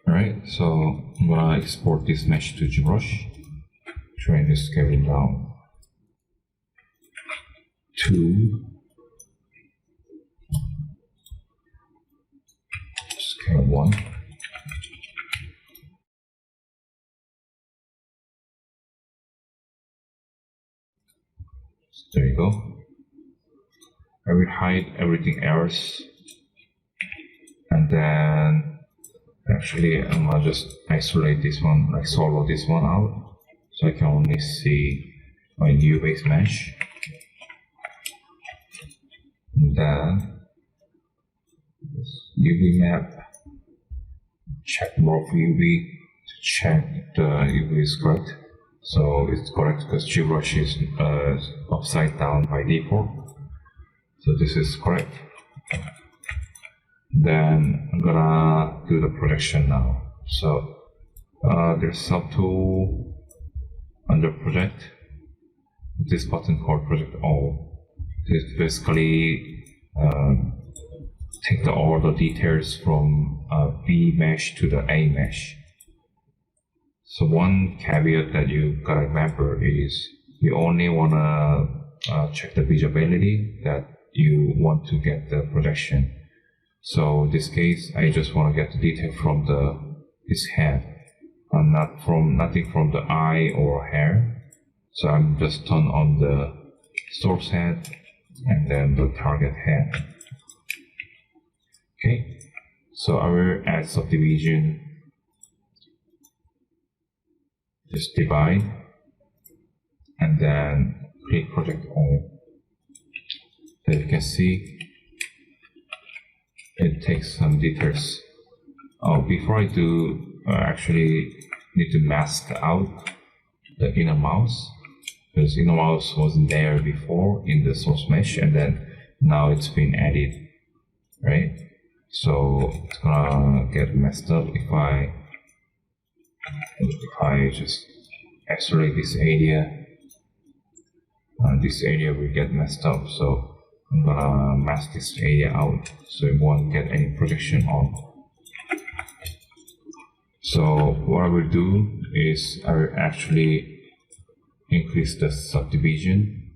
Alright, so I'm gonna export this mesh to ZBrush. Trying to scale it down to scale 1. So there you go. I will hide everything else, and then actually I'm gonna just isolate this one, like solo this one out, so I can only see my new base mesh. And then this UV map, check morph UV to check if the UV is correct. So it's correct because ZBrush is upside down by default. So this is correct. Then I'm gonna do the projection now. So there's subtool under project. This button called project all. This basically take all the details from B mesh to the A mesh. So one caveat that you gotta remember is you only wanna check the visibility that you want to get the projection. So in this case, I just want to get the detail from this head, and nothing from the eye or hair. So I'm just turn on the source head and then the target head. Okay, so I will add subdivision. Just divide, and then click project all. As you can see, it takes some details. Oh, before I do, actually need to mask out the inner mouse, because inner mouse wasn't there before in the source mesh, and then now it's been added, right? So it's gonna get messed up if I just isolate this area. This area will get messed up, so I'm gonna mask this area out so it won't get any projection on. So what I will do is I will actually increase the subdivision.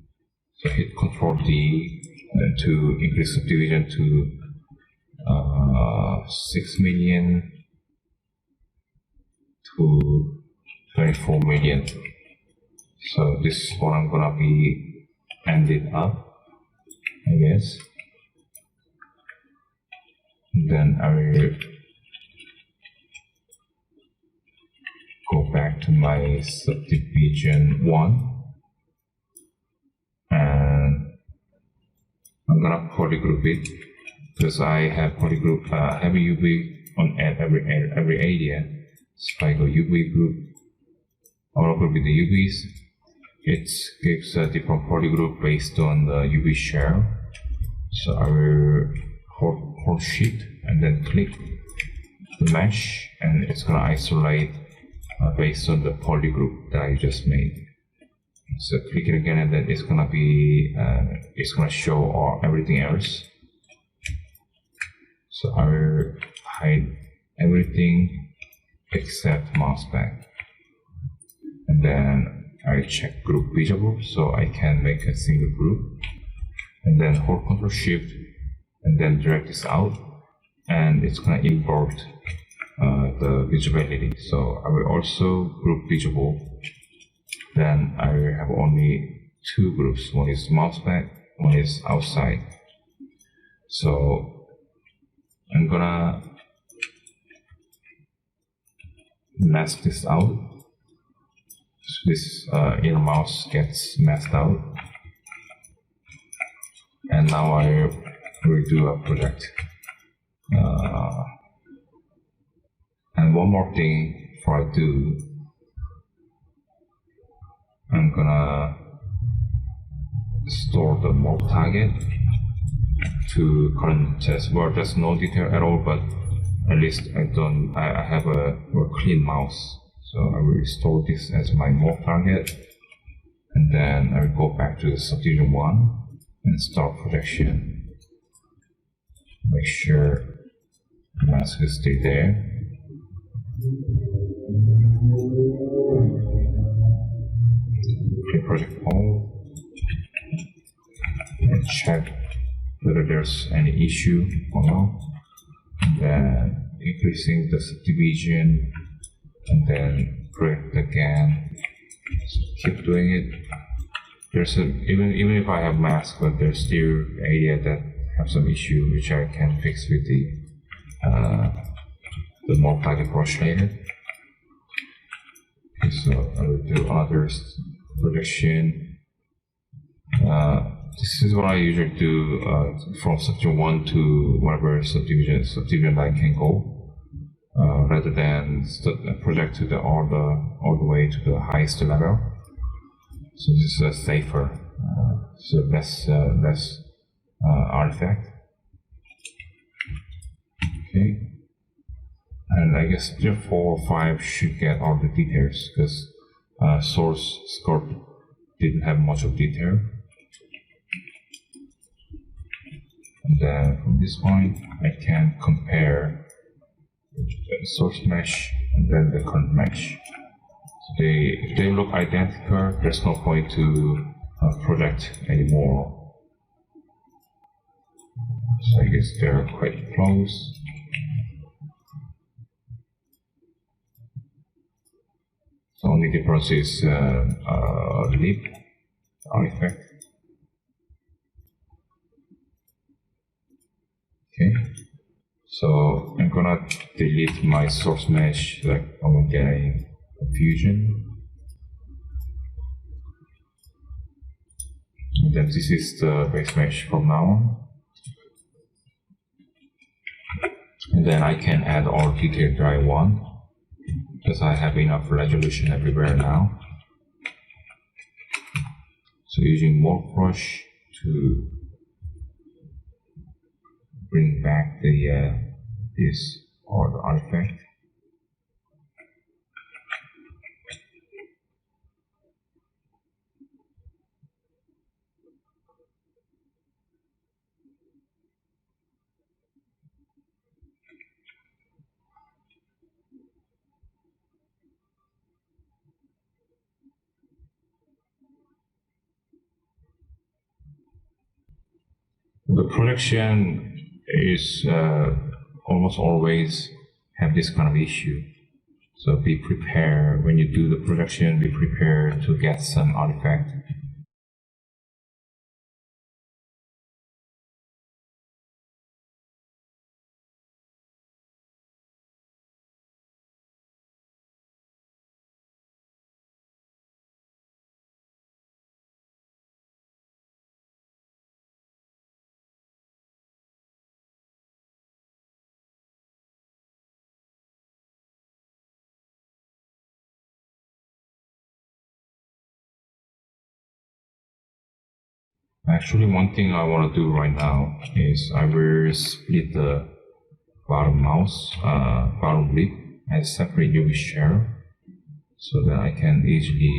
So hit Ctrl D to increase subdivision to 6 million to 24 million. So this is what I'm gonna be ended up, I guess. Then I will go back to my subdivision 1, and I'm gonna polygroup it because I have polygroup heavy UV on every area. So if I go UV group, I will group with the UVs. It gives a different polygroup based on the UV shell. So I will hold Shift and then click the mesh, and it's gonna isolate based on the polygroup that I just made. So click it again, and then it's gonna be it's gonna show everything else. So I will hide everything except mousepad, and then I check group visible so I can make a single group, and then hold Ctrl Shift and then drag this out, and it's gonna invert the visibility. So I will also group visible. Then I will have only two groups. One is mousepad, one is outside. So I'm gonna mask this out. So this inner mouse gets masked out, and now I will do a project. And one more thing before I do, I'm gonna store the morph target to current test. Well, there's no detail at all, but at least I have a more clean mouse. So I will restore this as my morph target, and then I will go back to the subdivision 1 and start projection. Make sure the mask is still there. Create project all and check whether there's any issue or not. And then increasing the subdivision, and then create again. So keep doing it. There's even if I have mask, but there's still area that have some issue which I can fix with the multi brush layer. Okay, so I will do other projection. This is what I usually do from subdivision 1 to whatever subdivision I can go, rather than project to all the way to the highest level. So this is safer, so less artifact. Okay, and I guess 3, 4, 5 should get all the details because source scope didn't have much of detail. And then from this point, I can compare the source mesh and then the current mesh. So if they look identical, there's no point to project anymore. So I guess they're quite close. The only difference is leap artifact. Okay, so I'm gonna delete my source mesh, like I'm getting confusion. And then this is the base mesh from now on. And then I can add all detail that I want, because I have enough resolution everywhere now. So using morph brush to bring back the this or the artifact. The projection is almost always have this kind of issue. So be prepared when you do the projection, be prepared to get some artifact. Actually, one thing I want to do right now is I will split the bottom bottom lip and separate UV shell, so that I can easily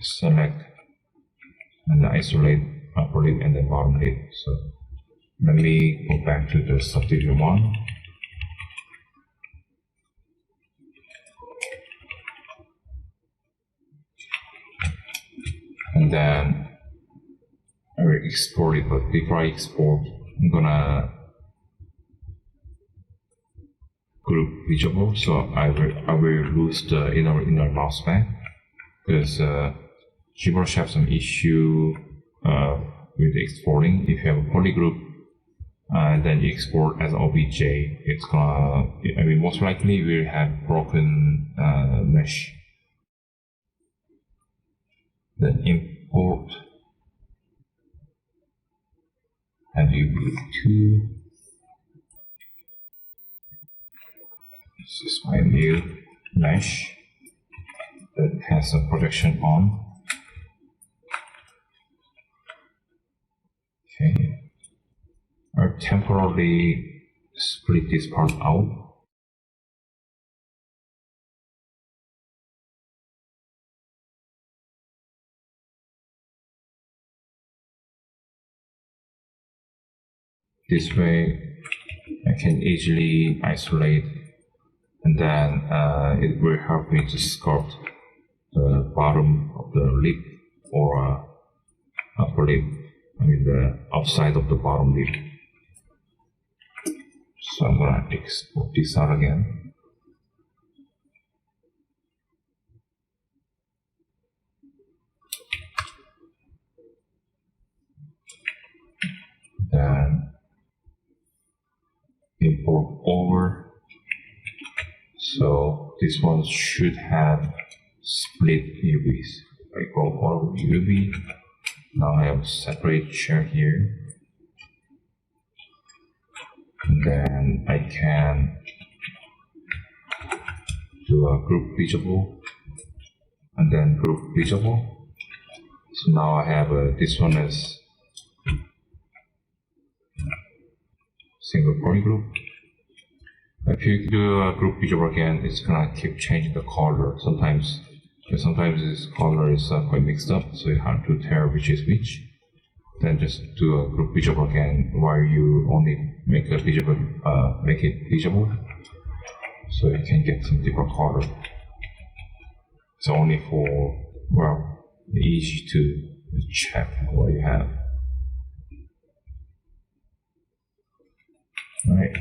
select and isolate upper lip and then bottom lip. So let me go back to the subdivision 1. And then I will export it, but before I export, I'm gonna group visible, so I will lose the inner mouse back, because GBrush have some issue with exporting. If you have a polygroup and then you export as OBJ, it's gonna, I mean, most likely you will have broken mesh. Then import WB2. This is my new mesh that has a projection on. Okay, I'll temporarily split this part out. This way, I can easily isolate and then it will help me to sculpt the bottom of the lip or upper lip, I mean the outside of the bottom lip. So I'm gonna export this out again. Then import over. So this one should have split UVs. I go over UV. Now I have a separate chair here. And then I can do a group visible and then group visible. So now I have this one as single point group. If you do a group visible again, it's gonna keep changing the color. Sometimes this color is quite mixed up, so it's hard to tell which is which. Then just do a group visible again, while you only make it visible, so you can get some different color. It's only for, well, easy to check what you have. All right.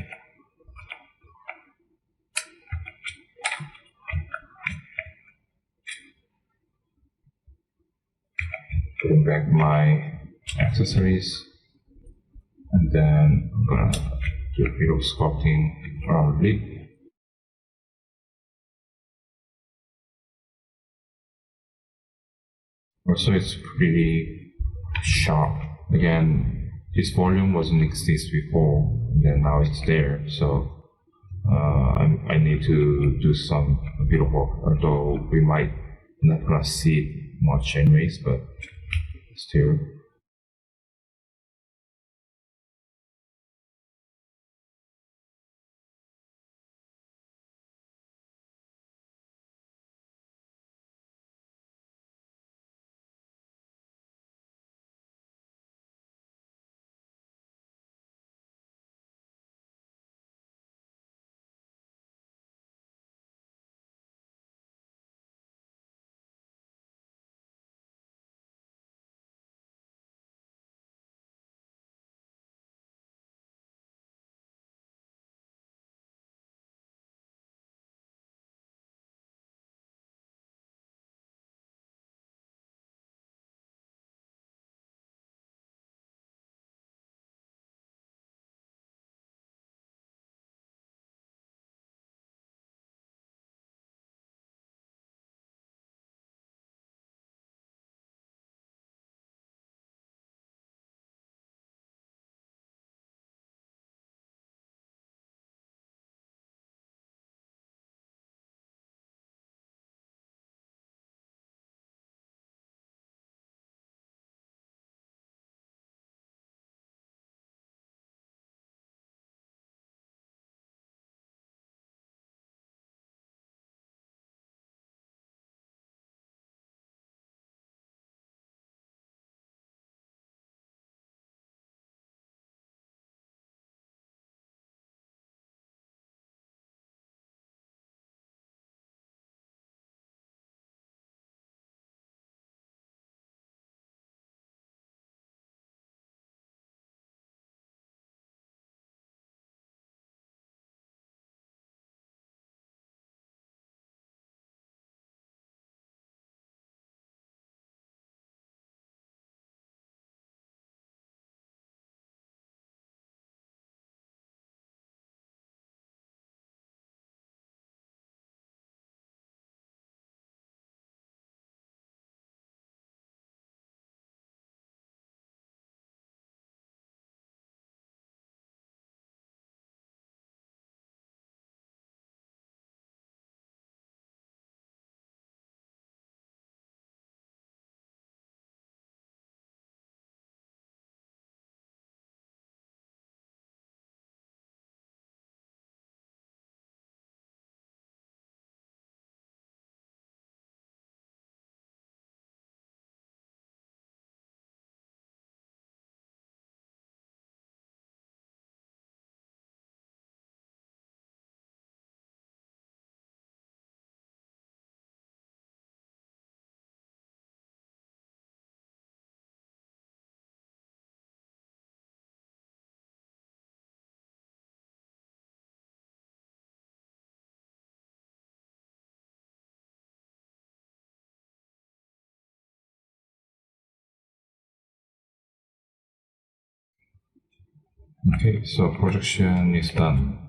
Putting back my accessories, and then I'm gonna do a bit of sculpting around the lip. Also, it's pretty sharp. Again, this volume wasn't exist before, and then now it's there. So I need to do a bit of work, although we might not gonna see it much anyways, but still. Okay, so projection is done.